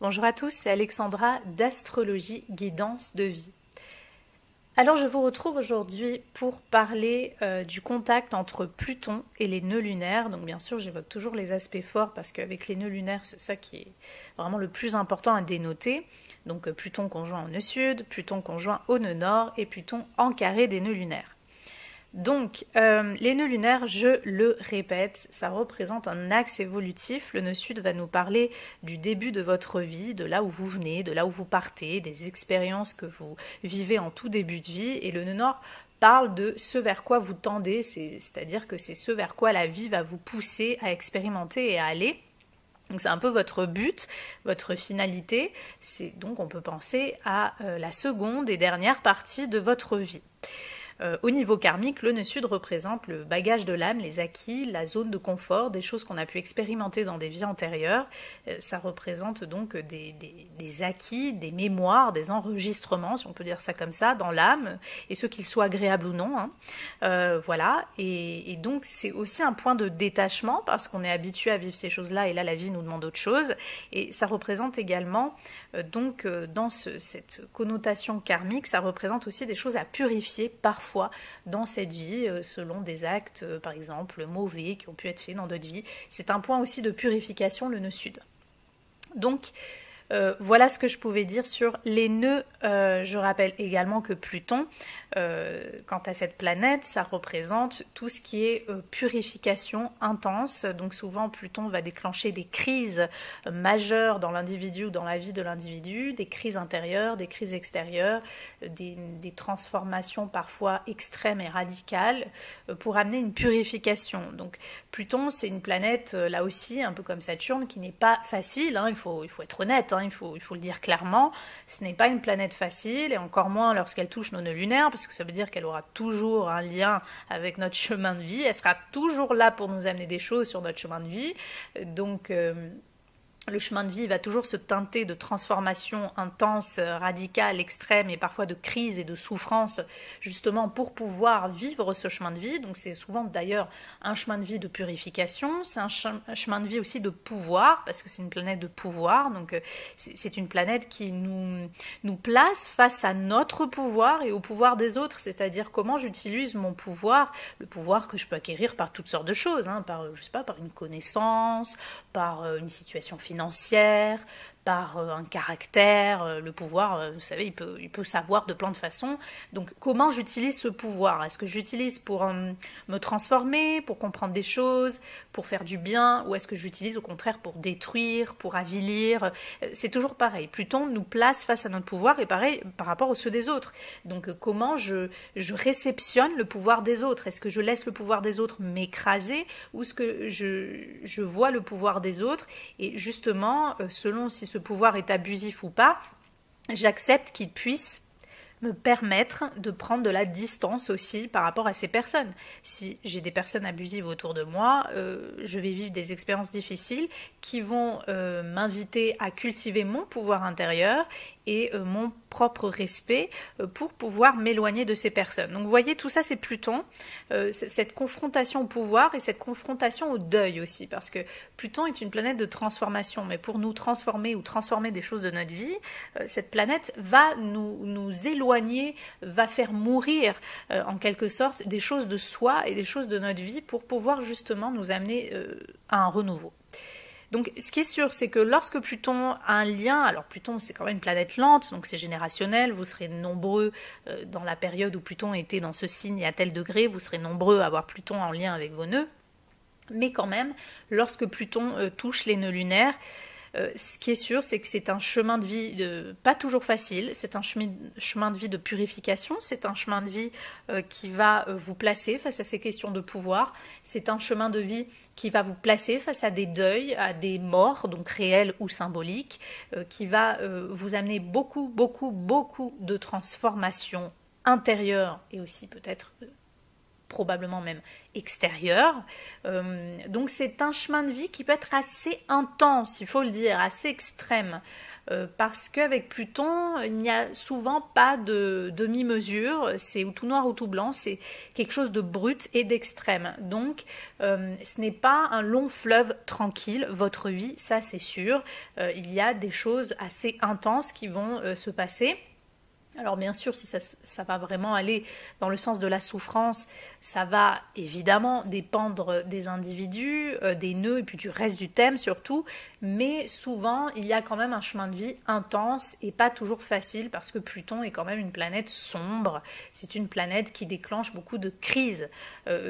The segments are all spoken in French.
Bonjour à tous, c'est Alexandra d'Astrologie Guidance de Vie. Alors je vous retrouve aujourd'hui pour parler du contact entre Pluton et les nœuds lunaires. Donc bien sûr j'évoque toujours les aspects forts parce qu'avec les nœuds lunaires c'est ça qui est vraiment le plus important à dénoter. Donc Pluton conjoint au nœud sud, Pluton conjoint au nœud nord et Pluton en carré des nœuds lunaires. Donc, les nœuds lunaires, je le répète, ça représente un axe évolutif. Le nœud sud va nous parler du début de votre vie, de là où vous venez, de là où vous partez, des expériences que vous vivez en tout début de vie. Et le nœud nord parle de ce vers quoi vous tendez, c'est-à-dire que c'est ce vers quoi la vie va vous pousser à expérimenter et à aller. Donc c'est un peu votre but, votre finalité. Donc on peut penser à la seconde et dernière partie de votre vie. Au niveau karmique, le nœud sud représente le bagage de l'âme, les acquis, la zone de confort, des choses qu'on a pu expérimenter dans des vies antérieures. Ça représente donc des acquis, des mémoires, des enregistrements, si on peut dire ça comme ça, dans l'âme, et ce qu'ils soient agréables ou non. Voilà, et donc c'est aussi un point de détachement, parce qu'on est habitué à vivre ces choses-là, et là la vie nous demande autre chose, et ça représente également, dans cette connotation karmique, ça représente aussi des choses à purifier, parfois dans cette vie, selon des actes, par exemple, mauvais qui ont pu être faits dans d'autres vies. C'est un point aussi de purification, le nœud sud. Donc, voilà ce que je pouvais dire sur les nœuds. Je rappelle également que Pluton, quant à cette planète, ça représente tout ce qui est purification intense. Donc souvent, Pluton va déclencher des crises majeures dans l'individu ou dans la vie de l'individu, des crises intérieures, des crises extérieures, des transformations parfois extrêmes et radicales pour amener une purification. Donc Pluton, c'est une planète, là aussi, un peu comme Saturne, qui n'est pas facile, hein, il faut être honnête, hein, il faut le dire clairement, ce n'est pas une planète facile, et encore moins lorsqu'elle touche nos nœuds lunaires, parce que ça veut dire qu'elle aura toujours un lien avec notre chemin de vie, elle sera toujours là pour nous amener des choses sur notre chemin de vie, donc le chemin de vie va toujours se teinter de transformations intenses, radicales, extrêmes et parfois de crises et de souffrances, justement pour pouvoir vivre ce chemin de vie. Donc c'est souvent d'ailleurs un chemin de vie de purification, c'est un chemin de vie aussi de pouvoir, parce que c'est une planète de pouvoir, donc c'est une planète qui nous place face à notre pouvoir et au pouvoir des autres, c'est-à-dire comment j'utilise mon pouvoir, le pouvoir que je peux acquérir par toutes sortes de choses, hein, je sais pas, par une connaissance, par une situation financière, par un caractère, le pouvoir, vous savez, il peut savoir de plein de façons. Donc comment j'utilise ce pouvoir? Est-ce que j'utilise pour me transformer, pour comprendre des choses, pour faire du bien, ou est-ce que j'utilise au contraire pour détruire, pour avilir? C'est toujours pareil. Pluton nous place face à notre pouvoir, et pareil par rapport aux ceux des autres. Donc comment je réceptionne le pouvoir des autres? Est-ce que je laisse le pouvoir des autres m'écraser, ou est-ce que je vois le pouvoir des autres, et justement, selon si ce pouvoir est abusif ou pas, j'accepte qu'il puisse me permettre de prendre de la distance aussi par rapport à ces personnes. Si j'ai des personnes abusives autour de moi, je vais vivre des expériences difficiles qui vont m'inviter à cultiver mon pouvoir intérieur et mon propre respect pour pouvoir m'éloigner de ces personnes. Donc vous voyez, tout ça c'est Pluton, cette confrontation au pouvoir et cette confrontation au deuil aussi, parce que Pluton est une planète de transformation, mais pour nous transformer ou transformer des choses de notre vie, cette planète va nous éloigner, va faire mourir en quelque sorte des choses de soi et des choses de notre vie pour pouvoir justement nous amener à un renouveau. Donc ce qui est sûr, c'est que lorsque Pluton a un lien, alors Pluton c'est quand même une planète lente, donc c'est générationnel, vous serez nombreux dans la période où Pluton était dans ce signe et à tel degré, vous serez nombreux à avoir Pluton en lien avec vos nœuds, mais quand même, lorsque Pluton touche les nœuds lunaires, ce qui est sûr, c'est que c'est un chemin de vie pas toujours facile, c'est un chemin de vie de purification, c'est un chemin de vie qui va vous placer face à ces questions de pouvoir, c'est un chemin de vie qui va vous placer face à des deuils, à des morts, donc réels ou symboliques, qui va vous amener beaucoup, beaucoup, beaucoup de transformations intérieures et aussi peut-être probablement même extérieur. Donc c'est un chemin de vie qui peut être assez intense, il faut le dire, assez extrême. parce qu'avec Pluton, il n'y a souvent pas de demi-mesure, c'est ou tout noir ou tout blanc, c'est quelque chose de brut et d'extrême. Donc, ce n'est pas un long fleuve tranquille, votre vie, ça c'est sûr. Il y a des choses assez intenses qui vont se passer. Alors bien sûr, si ça va vraiment aller dans le sens de la souffrance, ça va évidemment dépendre des individus, des nœuds et puis du reste du thème surtout, mais souvent il y a quand même un chemin de vie intense et pas toujours facile parce que Pluton est quand même une planète sombre, c'est une planète qui déclenche beaucoup de crises,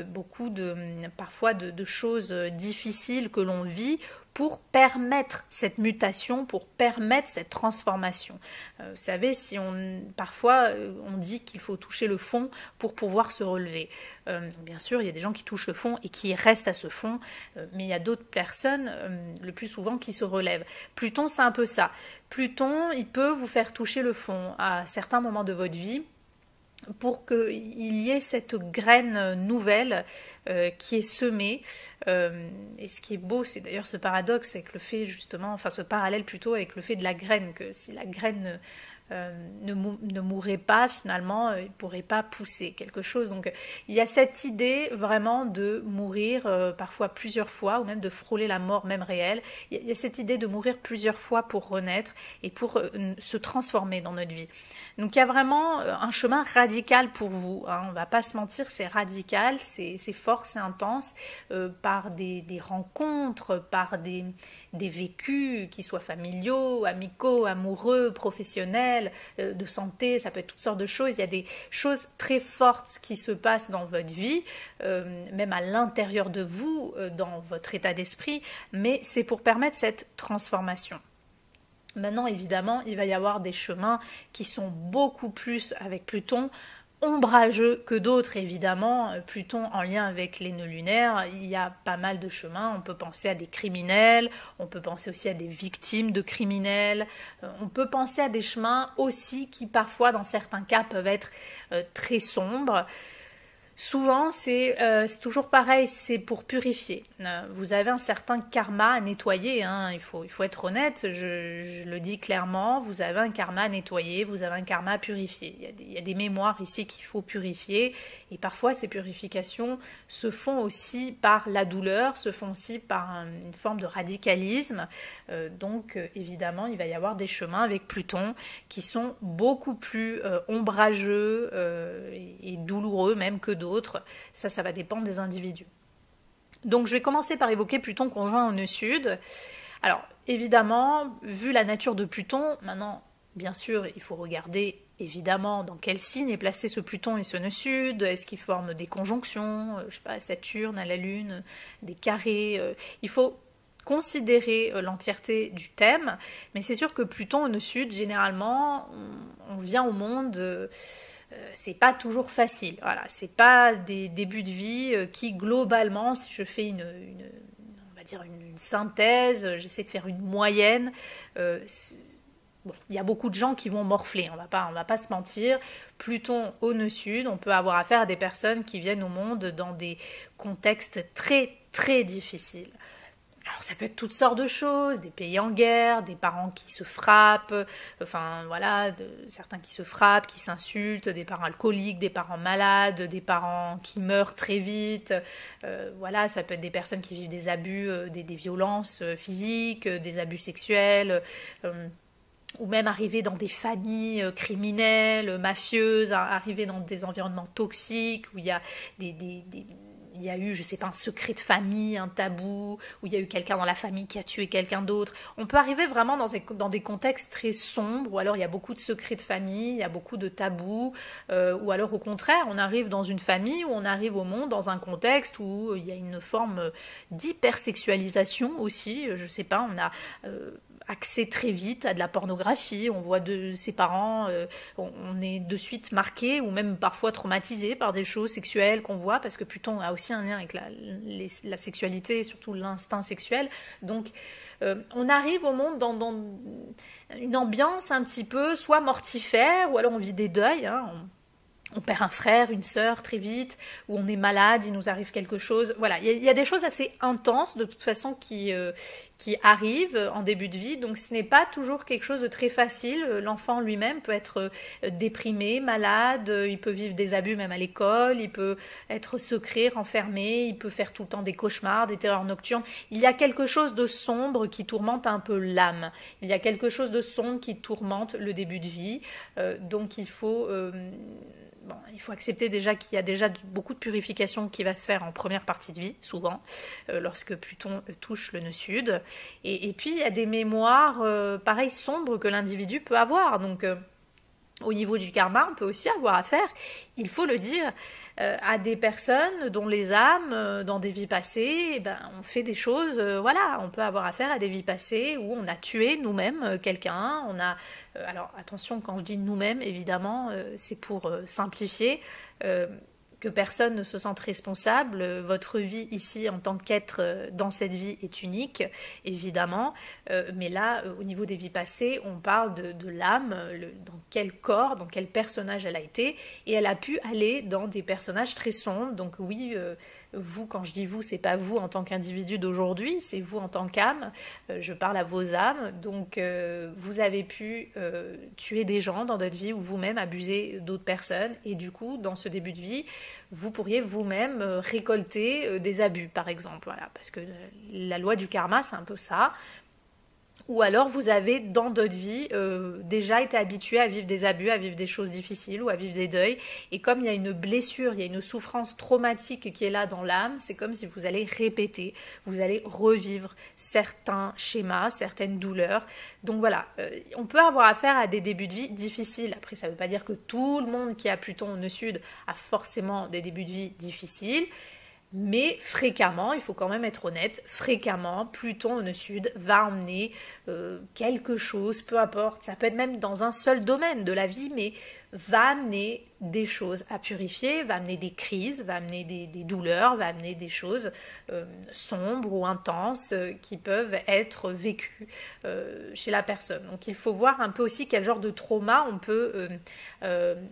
beaucoup parfois de choses difficiles que l'on vit pour permettre cette mutation, pour permettre cette transformation. Vous savez, parfois on dit qu'il faut toucher le fond pour pouvoir se relever. Bien sûr, il y a des gens qui touchent le fond et qui restent à ce fond, mais il y a d'autres personnes, le plus souvent, qui se relèvent. Pluton, c'est un peu ça. Pluton, il peut vous faire toucher le fond à certains moments de votre vie, pour qu'il y ait cette graine nouvelle qui est semée. Et ce qui est beau, c'est d'ailleurs ce paradoxe avec le fait justement, enfin ce parallèle plutôt avec le fait de la graine, que si la graine ne mourrait pas finalement, il ne pourrait pas pousser quelque chose. Donc il y a cette idée vraiment de mourir parfois plusieurs fois, ou même de frôler la mort même réelle. Il y a cette idée de mourir plusieurs fois pour renaître et pour se transformer dans notre vie. Donc il y a vraiment un chemin radical pour vous, hein. On ne va pas se mentir, c'est radical, c'est fort, c'est intense, par des rencontres, par des vécus qui soient familiaux, amicaux, amoureux, professionnels, de santé, ça peut être toutes sortes de choses. Il y a des choses très fortes qui se passent dans votre vie, même à l'intérieur de vous, dans votre état d'esprit, mais c'est pour permettre cette transformation. Maintenant, évidemment, il va y avoir des chemins qui sont beaucoup plus avec Pluton, ombrageux que d'autres, évidemment. Pluton en lien avec les nœuds lunaires, il y a pas mal de chemins. On peut penser à des criminels, on peut penser aussi à des victimes de criminels, on peut penser à des chemins aussi qui parfois, dans certains cas, peuvent être très sombres. Souvent, c'est toujours pareil, c'est pour purifier. Vous avez un certain karma à nettoyer, hein, il faut être honnête, je le dis clairement, vous avez un karma à nettoyer, vous avez un karma à purifier. Il y a des mémoires ici qu'il faut purifier, et parfois ces purifications se font aussi par la douleur, se font aussi par une forme de radicalisme. Donc évidemment, il va y avoir des chemins avec Pluton qui sont beaucoup plus ombrageux et douloureux même que d'autres. Ça va dépendre des individus. Donc je vais commencer par évoquer Pluton conjoint au nœud sud. Alors évidemment, vu la nature de Pluton, maintenant bien sûr il faut regarder évidemment dans quel signe est placé ce Pluton et ce nœud sud, est-ce qu'ils forment des conjonctions, je sais pas, à Saturne, à la Lune, des carrés, il faut considérer l'entièreté du thème, mais c'est sûr que Pluton au nœud sud, généralement, on vient au monde, c'est pas toujours facile. Voilà, c'est pas des débuts de vie qui globalement, si je fais on va dire une synthèse, j'essaie de faire une moyenne. Bon, il y a beaucoup de gens qui vont morfler, on va pas se mentir. Pluton au nœud sud, on peut avoir affaire à des personnes qui viennent au monde dans des contextes très très difficiles. Alors ça peut être toutes sortes de choses, des pays en guerre, des parents qui se frappent, enfin voilà, certains qui se frappent, qui s'insultent, des parents alcooliques, des parents malades, des parents qui meurent très vite, voilà, ça peut être des personnes qui vivent des abus, des violences physiques, des abus sexuels, ou même arriver dans des familles criminelles, mafieuses, arriver dans des environnements toxiques, où il y a il y a eu, je sais pas, un secret de famille, un tabou, où il y a eu quelqu'un dans la famille qui a tué quelqu'un d'autre. On peut arriver vraiment dans des contextes très sombres, ou alors il y a beaucoup de secrets de famille, il y a beaucoup de tabous, ou alors au contraire, on arrive dans une famille, où on arrive au monde dans un contexte où il y a une forme d'hypersexualisation aussi, je sais pas, on a accès très vite à de la pornographie, on voit ses parents, on est de suite marqué ou même parfois traumatisé par des choses sexuelles qu'on voit, parce que Pluton a aussi un lien avec la sexualité, surtout l'instinct sexuel. Donc on arrive au monde dans une ambiance un petit peu soit mortifère, ou alors on vit des deuils, hein, on perd un frère, une sœur très vite, ou on est malade, il nous arrive quelque chose. Voilà, il y a des choses assez intenses de toute façon qui arrivent en début de vie, donc ce n'est pas toujours quelque chose de très facile. L'enfant lui-même peut être déprimé, malade, il peut vivre des abus même à l'école, il peut être secret, renfermé, il peut faire tout le temps des cauchemars, des terreurs nocturnes. Il y a quelque chose de sombre qui tourmente un peu l'âme. Il y a quelque chose de sombre qui tourmente le début de vie, donc il faut accepter déjà qu'il y a déjà beaucoup de purification qui va se faire en première partie de vie, souvent, lorsque Pluton touche le nœud sud. Et puis, il y a des mémoires, pareil, sombres que l'individu peut avoir. Donc, au niveau du karma, on peut aussi avoir affaire, il faut le dire, à des personnes dont les âmes, dans des vies passées, on fait des choses, voilà, on peut avoir affaire à des vies passées où on a tué nous-mêmes quelqu'un, on a... alors attention, quand je dis nous-mêmes, évidemment, c'est pour simplifier, que personne ne se sente responsable. Votre vie ici en tant qu'être dans cette vie est unique, évidemment, mais là, au niveau des vies passées, on parle de l'âme, dans quel corps, dans quel personnage elle a été, et elle a pu aller dans des personnages très sombres. Donc oui, vous, quand je dis vous, c'est pas vous en tant qu'individu d'aujourd'hui, c'est vous en tant qu'âme, je parle à vos âmes, donc vous avez pu tuer des gens dans votre vie ou vous-même abuser d'autres personnes, et du coup, dans ce début de vie, vous pourriez vous-même récolter des abus, par exemple, voilà, parce que la loi du karma, c'est un peu ça. Ou alors vous avez dans d'autres vies déjà été habitué à vivre des abus, à vivre des choses difficiles ou à vivre des deuils. Et comme il y a une blessure, il y a une souffrance traumatique qui est là dans l'âme, c'est comme si vous allez répéter, vous allez revivre certains schémas, certaines douleurs. Donc voilà, on peut avoir affaire à des débuts de vie difficiles. Après, ça ne veut pas dire que tout le monde qui a Pluton au nœud sud a forcément des débuts de vie difficiles. Mais fréquemment, il faut quand même être honnête, fréquemment, Pluton au nœud sud va emmener quelque chose, peu importe, ça peut être même dans un seul domaine de la vie, mais va amener des choses à purifier, va amener des crises, va amener des douleurs, va amener des choses sombres ou intenses qui peuvent être vécues chez la personne. Donc il faut voir un peu aussi quel genre de trauma on peut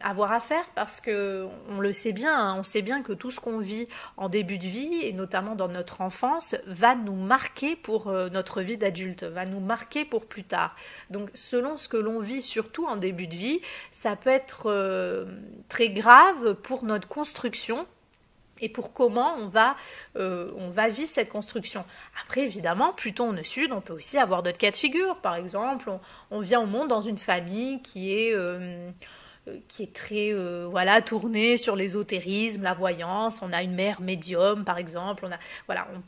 avoir à faire, parce que on le sait bien, hein, on sait bien que tout ce qu'on vit en début de vie, et notamment dans notre enfance, va nous marquer pour notre vie d'adulte, va nous marquer pour plus tard. Donc selon ce que l'on vit, surtout en début de vie, ça peut être très grave pour notre construction et pour comment on va vivre cette construction. Après, évidemment, Pluton au nœud sud, on peut aussi avoir d'autres cas de figure. Par exemple, on vient au monde dans une famille qui est très tournée sur l'ésotérisme, la voyance. On a une mère médium, par exemple.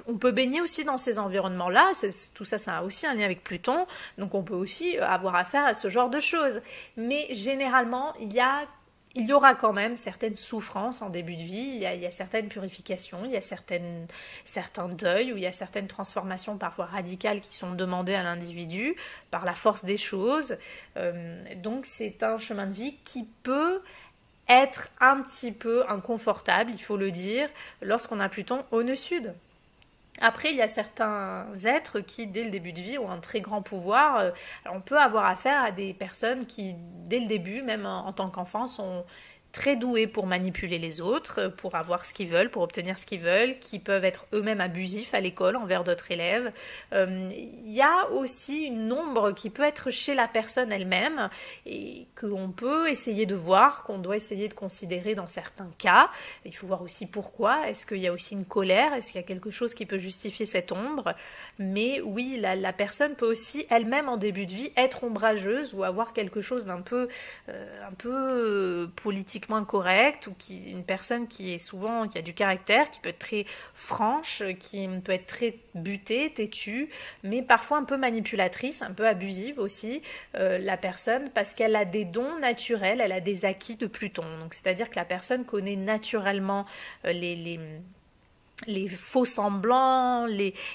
On peut baigner aussi dans ces environnements-là. Tout ça, ça a aussi un lien avec Pluton. Donc, on peut aussi avoir affaire à ce genre de choses. Mais généralement, il y aura quand même certaines souffrances en début de vie, il y a certaines purifications, il y a certains deuils, ou il y a certaines transformations parfois radicales qui sont demandées à l'individu par la force des choses. Donc c'est un chemin de vie qui peut être un petit peu inconfortable, il faut le dire, lorsqu'on a Pluton au nœud sud. Après, il y a certains êtres qui, dès le début de vie, ont un très grand pouvoir. Alors, on peut avoir affaire à des personnes qui, dès le début, même en tant qu'enfant, sont très doués pour manipuler les autres, pour avoir ce qu'ils veulent, pour obtenir ce qu'ils veulent, qui peuvent être eux-mêmes abusifs à l'école envers d'autres élèves. Il y a aussi une ombre qui peut être chez la personne elle-même et qu'on peut essayer de voir, qu'on doit essayer de considérer dans certains cas. Il faut voir aussi pourquoi. Est-ce qu'il y a aussi une colère? Est-ce qu'il y a quelque chose qui peut justifier cette ombre? Mais oui, la personne peut aussi elle-même en début de vie être ombrageuse ou avoir quelque chose d'un peu, politiquement correcte, ou une personne qui a du caractère, qui peut être très franche, qui peut être très butée, têtue, mais parfois un peu manipulatrice, un peu abusive aussi, la personne, parce qu'elle a des dons naturels, elle a des acquis de Pluton. Donc c'est-à-dire que la personne connaît naturellement les faux semblants,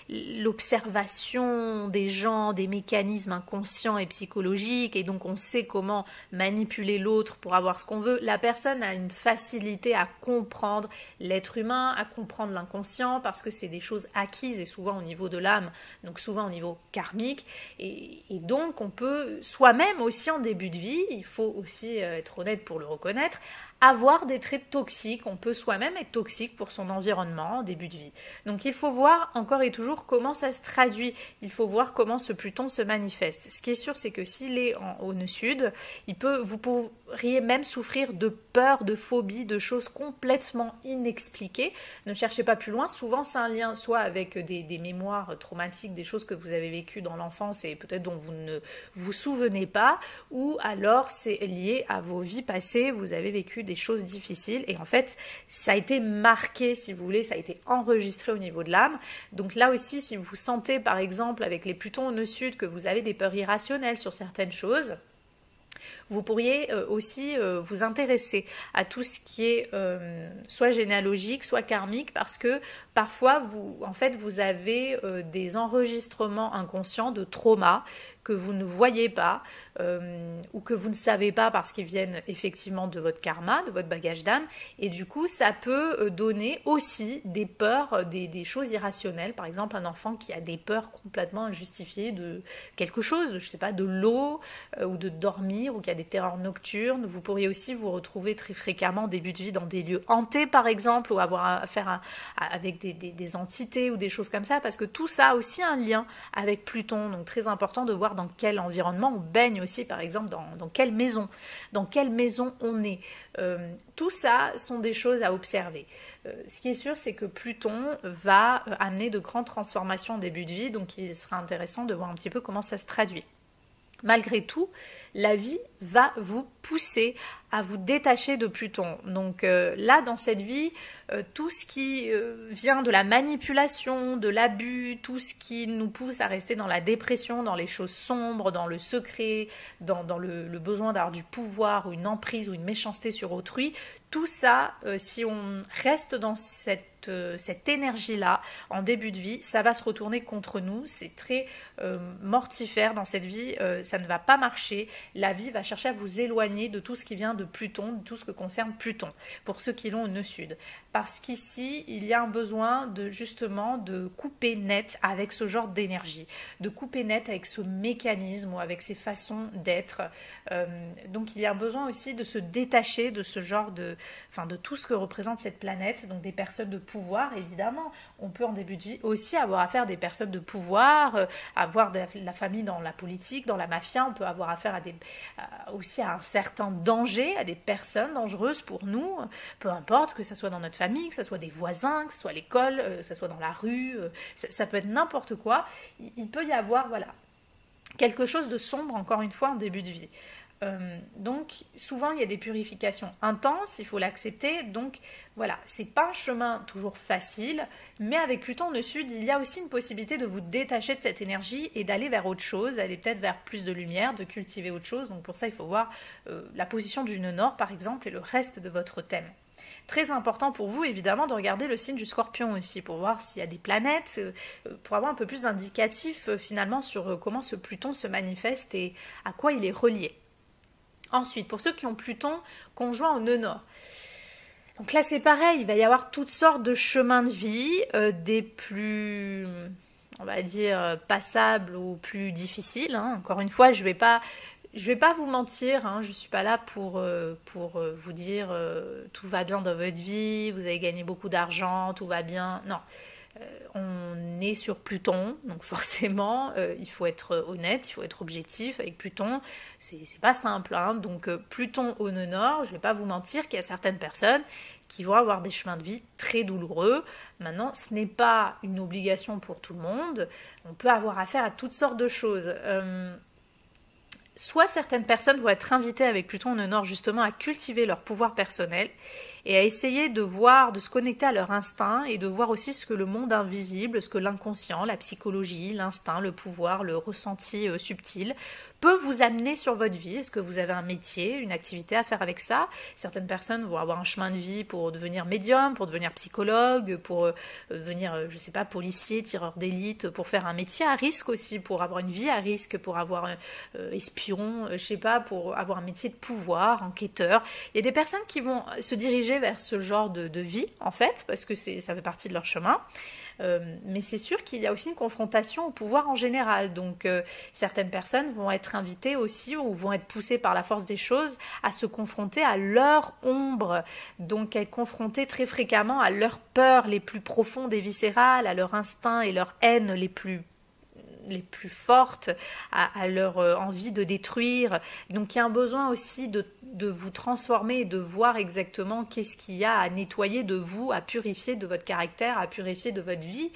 l'observation des gens, des mécanismes inconscients et psychologiques, et donc on sait comment manipuler l'autre pour avoir ce qu'on veut. La personne a une facilité à comprendre l'être humain, à comprendre l'inconscient, parce que c'est des choses acquises, et souvent au niveau de l'âme, donc souvent au niveau karmique, et donc on peut soi-même aussi en début de vie, il faut aussi être honnête pour le reconnaître, avoir des traits toxiques. On peut soi-même être toxique pour son environnement en début de vie. Donc il faut voir encore et toujours comment ça se traduit. Il faut voir comment ce Pluton se manifeste. Ce qui est sûr, c'est que s'il est au nœud sud, vous pourriez même souffrir de peur, de phobie, de choses complètement inexpliquées. Ne cherchez pas plus loin. Souvent, c'est un lien soit avec des mémoires traumatiques, des choses que vous avez vécues dans l'enfance et peut-être dont vous ne vous souvenez pas, ou alors c'est lié à vos vies passées. Vous avez vécu des choses difficiles et en fait ça a été marqué, si vous voulez, ça a été enregistré au niveau de l'âme. Donc là aussi, si vous sentez par exemple avec les Plutons au nœud sud que vous avez des peurs irrationnelles sur certaines choses, vous pourriez aussi vous intéresser à tout ce qui est soit généalogique, soit karmique, parce que parfois vous avez des enregistrements inconscients de traumas que vous ne voyez pas ou que vous ne savez pas parce qu'ils viennent effectivement de votre karma, de votre bagage d'âme, et du coup ça peut donner aussi des peurs, des choses irrationnelles. Par exemple, un enfant qui a des peurs complètement injustifiées de quelque chose, je ne sais pas, de l'eau ou de dormir, ou qui a des terreurs nocturnes. Vous pourriez aussi vous retrouver très fréquemment en début de vie dans des lieux hantés par exemple, ou avoir affaire avec des entités ou des choses comme ça, parce que tout ça a aussi un lien avec Pluton. Donc très important de voir dans quel environnement on baigne aussi, par exemple dans quelle maison on est. Tout ça sont des choses à observer. Ce qui est sûr, c'est que Pluton va amener de grandes transformations en début de vie, donc il sera intéressant de voir un petit peu comment ça se traduit. Malgré tout, la vie va vous pousser à vous détacher de Pluton. Donc là, dans cette vie, tout ce qui vient de la manipulation, de l'abus, tout ce qui nous pousse à rester dans la dépression, dans les choses sombres, dans le secret, dans le besoin d'avoir du pouvoir ou une emprise ou une méchanceté sur autrui, tout ça, si on reste dans cette énergie-là en début de vie, ça va se retourner contre nous. C'est très mortifère dans cette vie, ça ne va pas marcher. La vie va chercher à vous éloigner de tout ce qui vient de Pluton, de tout ce que concerne Pluton, pour ceux qui l'ont au nœud sud. Parce qu'ici, il y a un besoin justement de couper net avec ce genre d'énergie, de couper net avec ce mécanisme ou avec ces façons d'être. Donc il y a un besoin aussi de se détacher de ce genre de tout ce que représente cette planète, donc des personnes de pouvoir, évidemment. On peut en début de vie aussi avoir affaire à des personnes de pouvoir, avoir de la famille dans la politique, dans la mafia. On peut avoir affaire aussi à un certain danger, à des personnes dangereuses pour nous, peu importe, que ce soit dans notre famille, que ce soit des voisins, que ce soit à l'école, que ce soit dans la rue, ça peut être n'importe quoi. Il peut y avoir quelque chose de sombre, encore une fois, en début de vie. Donc souvent il y a des purifications intenses, il faut l'accepter. Donc voilà, c'est pas un chemin toujours facile, mais avec Pluton au sud, il y a aussi une possibilité de vous détacher de cette énergie et d'aller vers autre chose, d'aller peut-être vers plus de lumière, de cultiver autre chose. Donc pour ça il faut voir la position du nœud nord par exemple et le reste de votre thème. Très important pour vous évidemment de regarder le signe du Scorpion aussi pour voir s'il y a des planètes, pour avoir un peu plus d'indicatifs finalement sur comment ce Pluton se manifeste et à quoi il est relié. Ensuite, pour ceux qui ont Pluton conjoint au nœud nord, donc là c'est pareil, il va y avoir toutes sortes de chemins de vie, des plus, on va dire, passables ou plus difficiles. Encore une fois, je vais pas vous mentir, je ne suis pas là pour vous dire tout va bien dans votre vie, vous avez gagné beaucoup d'argent, tout va bien. Non. On est sur Pluton, donc forcément il faut être honnête, il faut être objectif. Avec Pluton, c'est pas simple, donc Pluton au nœud nord, je ne vais pas vous mentir qu'il y a certaines personnes qui vont avoir des chemins de vie très douloureux. Maintenant, ce n'est pas une obligation pour tout le monde, on peut avoir affaire à toutes sortes de choses. Soit certaines personnes vont être invitées avec Pluton au nœud nord justement à cultiver leur pouvoir personnel et à essayer de se connecter à leur instinct et de voir aussi ce que le monde invisible, ce que l'inconscient, la psychologie, l'instinct, le pouvoir, le ressenti subtil peut vous amener sur votre vie. Est-ce que vous avez un métier, une activité à faire avec ça? Certaines personnes vont avoir un chemin de vie pour devenir médium, pour devenir psychologue, pour devenir, je sais pas, policier, tireur d'élite, pour faire un métier à risque aussi, pour avoir une vie à risque, pour avoir espion, je sais pas, pour avoir un métier de pouvoir, enquêteur. Il y a des personnes qui vont se diriger dirigés vers ce genre de vie, en fait, parce que ça fait partie de leur chemin. Mais c'est sûr qu'il y a aussi une confrontation au pouvoir en général. Donc certaines personnes vont être invitées aussi ou vont être poussées par la force des choses à se confronter à leur ombre. Donc être confrontées très fréquemment à leurs peurs les plus profondes et viscérales, à leurs instincts et leurs haines les plus fortes, à leur envie de détruire. Donc il y a un besoin aussi de vous transformer et de voir exactement qu'est-ce qu'il y a à nettoyer de vous, à purifier de votre caractère, à purifier de votre vie,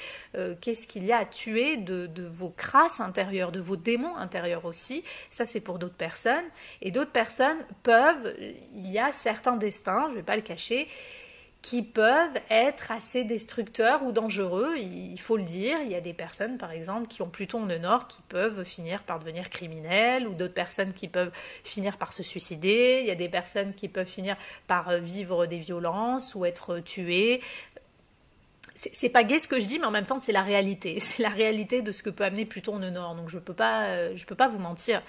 qu'est-ce qu'il y a à tuer de vos crasses intérieures, de vos démons intérieurs aussi. Ça, c'est pour d'autres personnes. Et d'autres personnes il y a certains destins, je ne vais pas le cacher, qui peuvent être assez destructeurs ou dangereux, il faut le dire. Il y a des personnes, par exemple, qui ont Pluton en nœud nord, qui peuvent finir par devenir criminelles, ou d'autres personnes qui peuvent finir par se suicider. Il y a des personnes qui peuvent finir par vivre des violences ou être tuées. C'est pas gai ce que je dis, mais en même temps, c'est la réalité. C'est la réalité de ce que peut amener Pluton en nœud nord. Donc je peux pas vous mentir.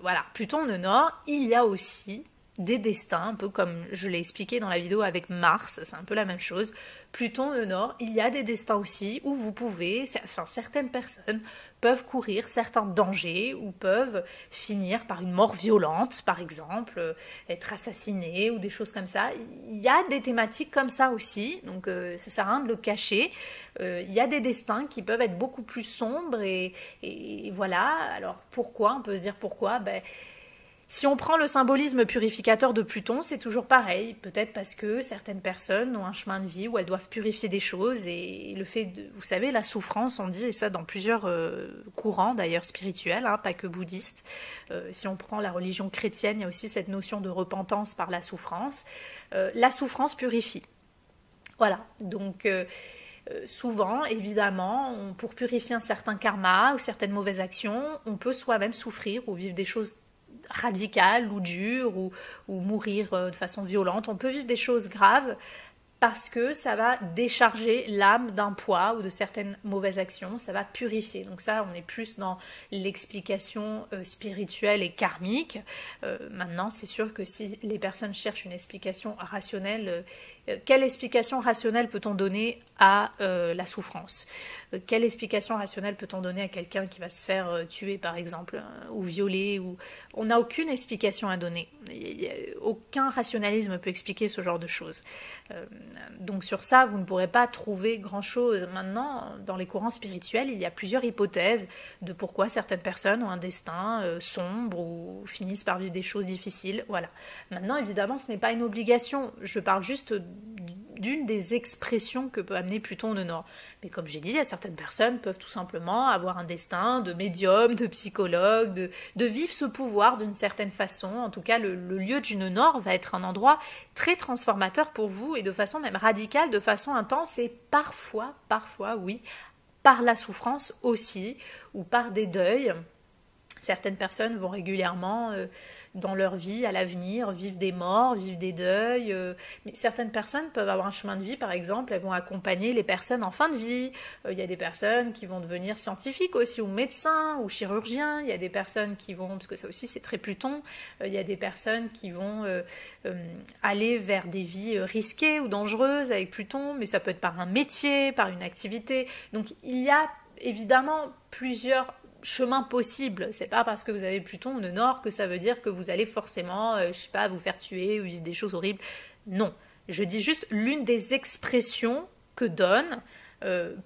Voilà, Pluton en nœud nord, il y a aussi des destins, un peu comme je l'ai expliqué dans la vidéo avec Mars, c'est un peu la même chose. Pluton au nord, il y a des destins aussi où vous pouvez, certaines personnes peuvent courir certains dangers ou peuvent finir par une mort violente, par exemple, être assassinées ou des choses comme ça. Il y a des thématiques comme ça aussi, donc ça sert à rien de le cacher. Il y a des destins qui peuvent être beaucoup plus sombres et voilà. Alors pourquoi? On peut se dire pourquoi? Si on prend le symbolisme purificateur de Pluton, c'est toujours pareil. Peut-être parce que certaines personnes ont un chemin de vie où elles doivent purifier des choses et le fait de, vous savez, la souffrance, on dit, et ça dans plusieurs courants d'ailleurs spirituels, hein, pas que bouddhistes. Si on prend la religion chrétienne, il y a aussi cette notion de repentance par la souffrance. La souffrance purifie. Voilà, donc souvent, évidemment, pour purifier un certain karma ou certaines mauvaises actions, on peut soi-même souffrir ou vivre des choses radicales ou dures ou mourir de façon violente. On peut vivre des choses graves parce que ça va décharger l'âme d'un poids ou de certaines mauvaises actions, ça va purifier. Donc ça, on est plus dans l'explication spirituelle et karmique. Maintenant, c'est sûr que si les personnes cherchent une explication rationnelle, quelle explication rationnelle peut-on donner à la souffrance? Quelle explication rationnelle peut-on donner à quelqu'un qui va se faire tuer, par exemple, ou violer On n'a aucune explication à donner. Aucun rationalisme peut expliquer ce genre de choses. Donc sur ça, vous ne pourrez pas trouver grand-chose. Maintenant, dans les courants spirituels, il y a plusieurs hypothèses de pourquoi certaines personnes ont un destin sombre ou finissent par vivre des choses difficiles. Voilà. Maintenant, évidemment, ce n'est pas une obligation. Je parle juste d'une des expressions que peut amener Pluton au nœud nord. Mais comme j'ai dit, certaines personnes peuvent tout simplement avoir un destin de médium, de psychologue, de vivre ce pouvoir d'une certaine façon. En tout cas, le lieu du nœud nord va être un endroit très transformateur pour vous et de façon même radicale, de façon intense et parfois, oui, par la souffrance aussi ou par des deuils. Certaines personnes vont régulièrement dans leur vie à l'avenir vivre des morts, vivre des deuils. Mais certaines personnes peuvent avoir un chemin de vie, par exemple, elles vont accompagner les personnes en fin de vie. Il y a des personnes qui vont devenir scientifiques aussi, ou médecins, ou chirurgiens. Il y a des personnes qui vont, parce que ça aussi c'est très Pluton, il y a des personnes qui vont aller vers des vies risquées ou dangereuses avec Pluton, mais ça peut être par un métier, par une activité. Donc il y a évidemment plusieurs chemin possible. C'est pas parce que vous avez Pluton au nœud nord que ça veut dire que vous allez forcément, je sais pas, vous faire tuer ou vivre des choses horribles. Non. Je dis juste l'une des expressions que donne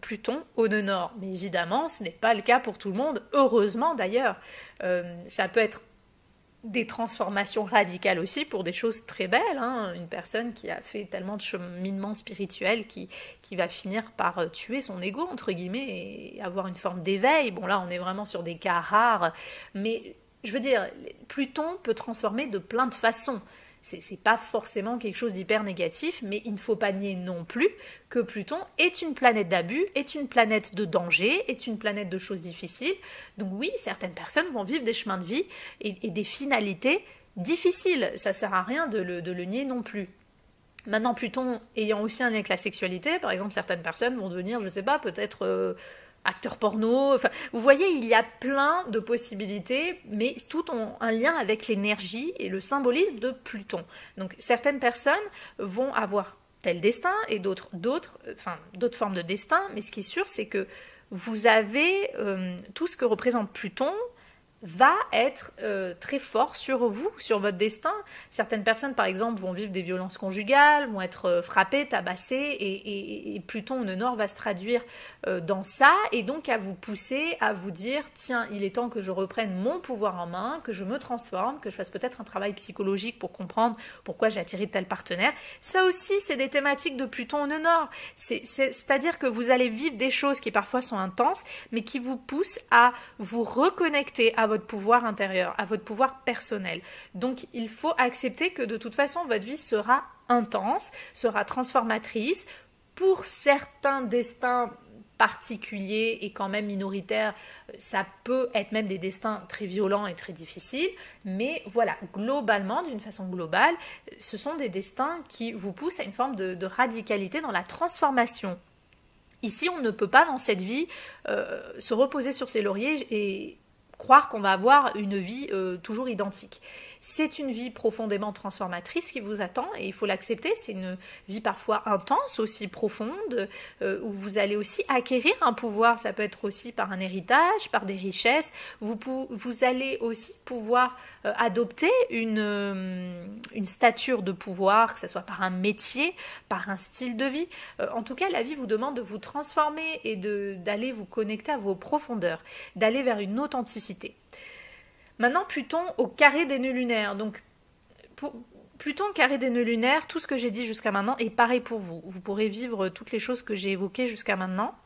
Pluton au nœud nord. Mais évidemment, ce n'est pas le cas pour tout le monde. Heureusement d'ailleurs. Ça peut être des transformations radicales aussi pour des choses très belles. Hein. Une personne qui a fait tellement de cheminement spirituel qui va finir par tuer son ego, entre guillemets, et avoir une forme d'éveil. Bon, là, on est vraiment sur des cas rares. Mais, je veux dire, Pluton peut transformer de plein de façons. C'est pas forcément quelque chose d'hyper négatif, mais il ne faut pas nier non plus que Pluton est une planète d'abus, est une planète de danger, est une planète de choses difficiles. Donc oui, certaines personnes vont vivre des chemins de vie et des finalités difficiles. Ça sert à rien de le nier non plus. Maintenant, Pluton ayant aussi un lien avec la sexualité, par exemple, certaines personnes vont devenir, je sais pas, peut-être acteur porno. Enfin, vous voyez, il y a plein de possibilités, mais tout ont un lien avec l'énergie et le symbolisme de Pluton. Donc certaines personnes vont avoir tel destin et d'autres formes de destin, mais ce qui est sûr, c'est que vous avez tout ce que représente Pluton va être très fort sur vous, sur votre destin. Certaines personnes, par exemple, vont vivre des violences conjugales, vont être frappées, tabassées, et Pluton au nœud nord va se traduire dans ça, et donc à vous pousser, à vous dire, tiens, il est temps que je reprenne mon pouvoir en main, que je me transforme, que je fasse peut-être un travail psychologique pour comprendre pourquoi j'ai attiré tel partenaire. Ça aussi, c'est des thématiques de Pluton au nœud nord. C'est-à-dire que vous allez vivre des choses qui parfois sont intenses, mais qui vous poussent à vous reconnecter à votre pouvoir intérieur, à votre pouvoir personnel. Donc il faut accepter que de toute façon votre vie sera intense, sera transformatrice. Pour certains destins particuliers et quand même minoritaires, ça peut être même des destins très violents et très difficiles, mais voilà, globalement, d'une façon globale, ce sont des destins qui vous poussent à une forme de radicalité dans la transformation. Ici, on ne peut pas dans cette vie se reposer sur ses lauriers et croire qu'on va avoir une vie toujours identique. C'est une vie profondément transformatrice qui vous attend et il faut l'accepter. C'est une vie parfois intense, aussi profonde, où vous allez aussi acquérir un pouvoir. Ça peut être aussi par un héritage, par des richesses. Vous allez aussi pouvoir adopter une stature de pouvoir, que ce soit par un métier, par un style de vie. En tout cas, la vie vous demande de vous transformer et d'aller vous connecter à vos profondeurs, d'aller vers une authenticité. Maintenant, Pluton au carré des nœuds lunaires. Donc, Pluton au carré des nœuds lunaires, tout ce que j'ai dit jusqu'à maintenant est pareil pour vous. Vous pourrez vivre toutes les choses que j'ai évoquées jusqu'à maintenant.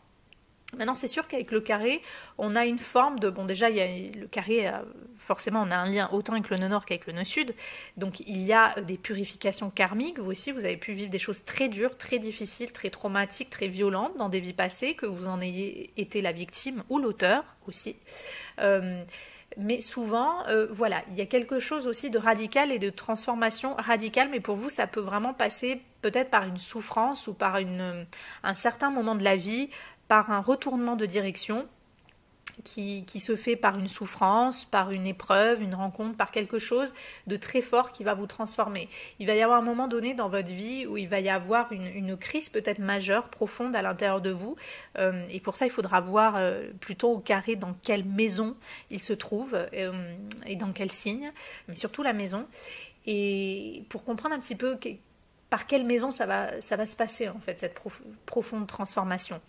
Maintenant, c'est sûr qu'avec le carré, on a une forme de... Bon, déjà, il y a le carré, forcément, on a un lien autant avec le nœud nord qu'avec le nœud sud. Donc, il y a des purifications karmiques. Vous aussi, vous avez pu vivre des choses très dures, très difficiles, très traumatiques, très violentes dans des vies passées, que vous en ayez été la victime ou l'auteur aussi. Mais souvent, voilà, il y a quelque chose aussi de radical et de transformation radicale, mais pour vous, ça peut vraiment passer peut-être par une souffrance ou par un certain moment de la vie, par un retournement de direction qui se fait par une souffrance, par une épreuve, une rencontre, par quelque chose de très fort qui va vous transformer. Il va y avoir un moment donné dans votre vie où il va y avoir une crise peut-être majeure, profonde à l'intérieur de vous. Et pour ça, il faudra voir plutôt au carré dans quelle maison il se trouve et dans quel signe, mais surtout la maison. Et pour comprendre un petit peu par quelle maison ça va se passer en fait, cette profonde transformation.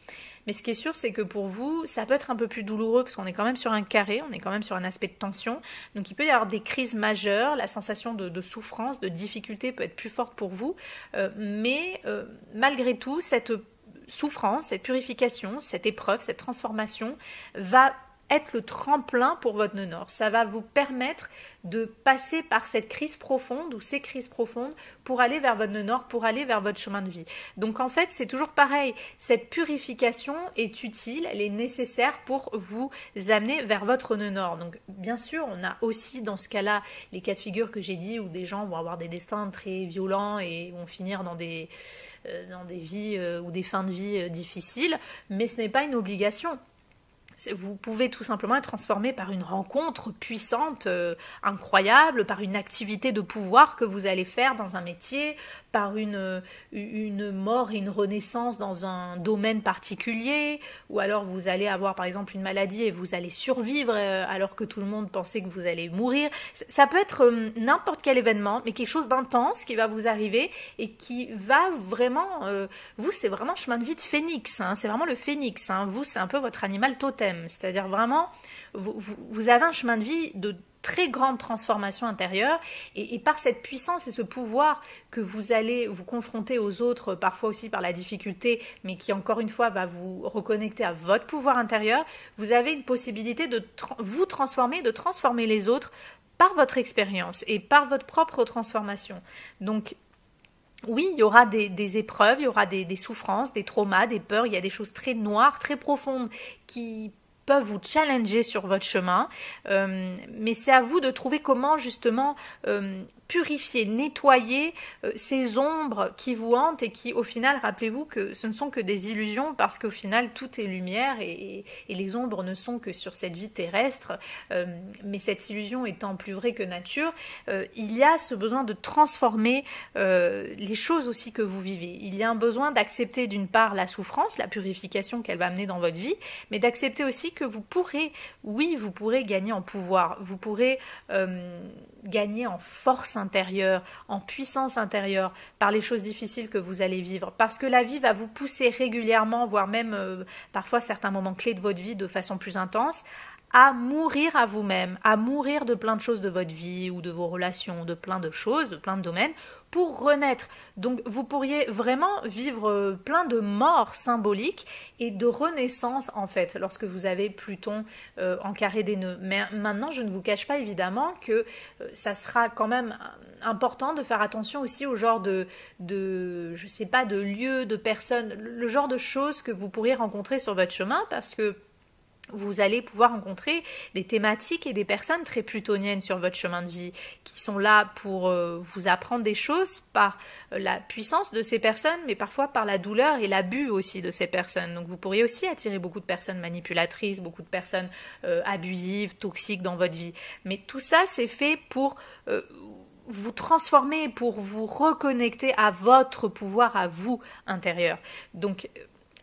Mais ce qui est sûr, c'est que pour vous, ça peut être un peu plus douloureux parce qu'on est quand même sur un carré, on est quand même sur un aspect de tension. Donc il peut y avoir des crises majeures, la sensation de souffrance, de difficulté peut être plus forte pour vous. Mais malgré tout, cette souffrance, cette purification, cette épreuve, cette transformation va être le tremplin pour votre nœud nord. Ça va vous permettre de passer par cette crise profonde ou ces crises profondes pour aller vers votre nœud nord, pour aller vers votre chemin de vie. Donc en fait, c'est toujours pareil. Cette purification est utile, elle est nécessaire pour vous amener vers votre nœud nord. Donc bien sûr, on a aussi dans ce cas-là les cas de figure que j'ai dit où des gens vont avoir des destins très violents et vont finir dans des vies ou des fins de vie difficiles, mais ce n'est pas une obligation. Vous pouvez tout simplement être transformé par une rencontre puissante, incroyable, par une activité de pouvoir que vous allez faire dans un métier, par une mort et une renaissance dans un domaine particulier, ou alors vous allez avoir par exemple une maladie et vous allez survivre alors que tout le monde pensait que vous allez mourir. Ça peut être n'importe quel événement, mais quelque chose d'intense qui va vous arriver et qui va vraiment... vous, c'est vraiment chemin de vie de phénix, hein, c'est vraiment le phénix. Hein, vous, c'est un peu votre animal totem, c'est-à-dire vraiment, vous avez un chemin de vie de très grande transformation intérieure et par cette puissance et ce pouvoir que vous allez vous confronter aux autres, parfois aussi par la difficulté, mais qui encore une fois va vous reconnecter à votre pouvoir intérieur, vous avez une possibilité de vous transformer, de transformer les autres par votre expérience et par votre propre transformation. Donc oui, il y aura des épreuves, il y aura des souffrances, des traumas, des peurs, il y a des choses très noires, très profondes qui peuvent vous challenger sur votre chemin, mais c'est à vous de trouver comment justement purifier, nettoyer ces ombres qui vous hantent et qui au final, rappelez-vous que ce ne sont que des illusions parce qu'au final tout est lumière et les ombres ne sont que sur cette vie terrestre, mais cette illusion étant plus vraie que nature, il y a ce besoin de transformer les choses aussi que vous vivez. Il y a un besoin d'accepter d'une part la souffrance, la purification qu'elle va amener dans votre vie, mais d'accepter aussi que vous pourrez, oui, vous pourrez gagner en pouvoir, vous pourrez gagner en force intérieure, en puissance intérieure par les choses difficiles que vous allez vivre, parce que la vie va vous pousser régulièrement, voire même parfois certains moments clés de votre vie de façon plus intense, à mourir à vous-même, à mourir de plein de choses de votre vie ou de vos relations, de plein de choses, de plein de domaines, pour renaître. Donc vous pourriez vraiment vivre plein de morts symboliques et de renaissance en fait, lorsque vous avez Pluton en carré des nœuds. Mais maintenant, je ne vous cache pas évidemment que ça sera quand même important de faire attention aussi au genre je sais pas, de lieux, de personnes, le genre de choses que vous pourriez rencontrer sur votre chemin, parce que vous allez pouvoir rencontrer des thématiques et des personnes très plutoniennes sur votre chemin de vie qui sont là pour vous apprendre des choses par la puissance de ces personnes, mais parfois par la douleur et l'abus aussi de ces personnes. Donc vous pourriez aussi attirer beaucoup de personnes manipulatrices, beaucoup de personnes abusives, toxiques dans votre vie. Mais tout ça, c'est fait pour vous transformer, pour vous reconnecter à votre pouvoir, à vous intérieur. Donc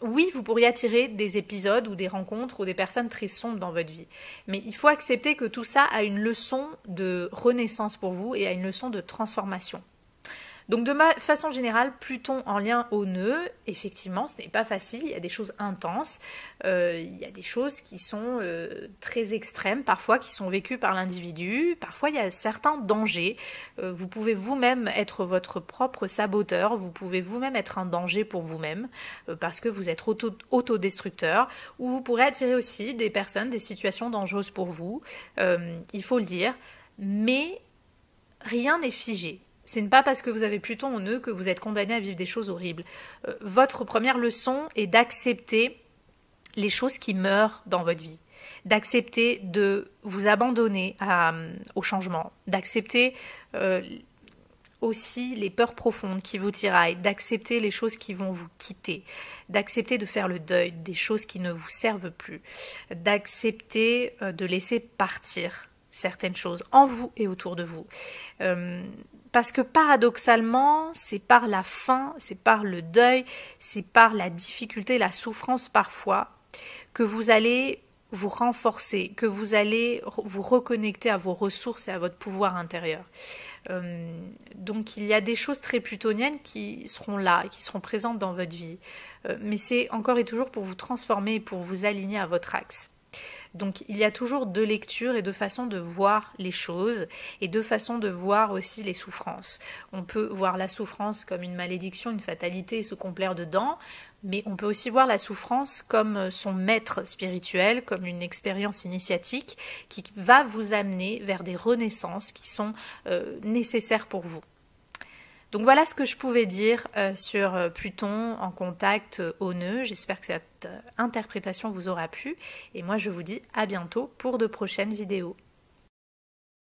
oui, vous pourriez attirer des épisodes ou des rencontres ou des personnes très sombres dans votre vie. Mais il faut accepter que tout ça a une leçon de renaissance pour vous et a une leçon de transformation. Donc de façon générale, Pluton en lien au nœud, effectivement, ce n'est pas facile, il y a des choses intenses, il y a des choses qui sont très extrêmes, parfois qui sont vécues par l'individu, parfois il y a certains dangers, vous pouvez vous-même être votre propre saboteur, vous pouvez vous-même être un danger pour vous-même, parce que vous êtes autodestructeur, ou vous pourrez attirer aussi des personnes, des situations dangereuses pour vous, il faut le dire, mais rien n'est figé. Ce n'est pas parce que vous avez Pluton au nœud que vous êtes condamné à vivre des choses horribles. Votre première leçon est d'accepter les choses qui meurent dans votre vie, d'accepter de vous abandonner au changement, d'accepter aussi les peurs profondes qui vous tiraillent, d'accepter les choses qui vont vous quitter, d'accepter de faire le deuil des choses qui ne vous servent plus, d'accepter de laisser partir certaines choses en vous et autour de vous. Parce que paradoxalement, c'est par la faim, c'est par le deuil, c'est par la difficulté, la souffrance parfois, que vous allez vous renforcer, que vous allez vous reconnecter à vos ressources et à votre pouvoir intérieur. Donc il y a des choses très plutoniennes qui seront là, qui seront présentes dans votre vie. Mais c'est encore et toujours pour vous transformer et pour vous aligner à votre axe. Donc il y a toujours deux lectures et deux façons de voir les choses et deux façons de voir aussi les souffrances. On peut voir la souffrance comme une malédiction, une fatalité et se complaire dedans, mais on peut aussi voir la souffrance comme son maître spirituel, comme une expérience initiatique qui va vous amener vers des renaissances qui sont nécessaires pour vous. Donc voilà ce que je pouvais dire sur Pluton en contact au nœud. J'espère que cette interprétation vous aura plu. Et moi je vous dis à bientôt pour de prochaines vidéos.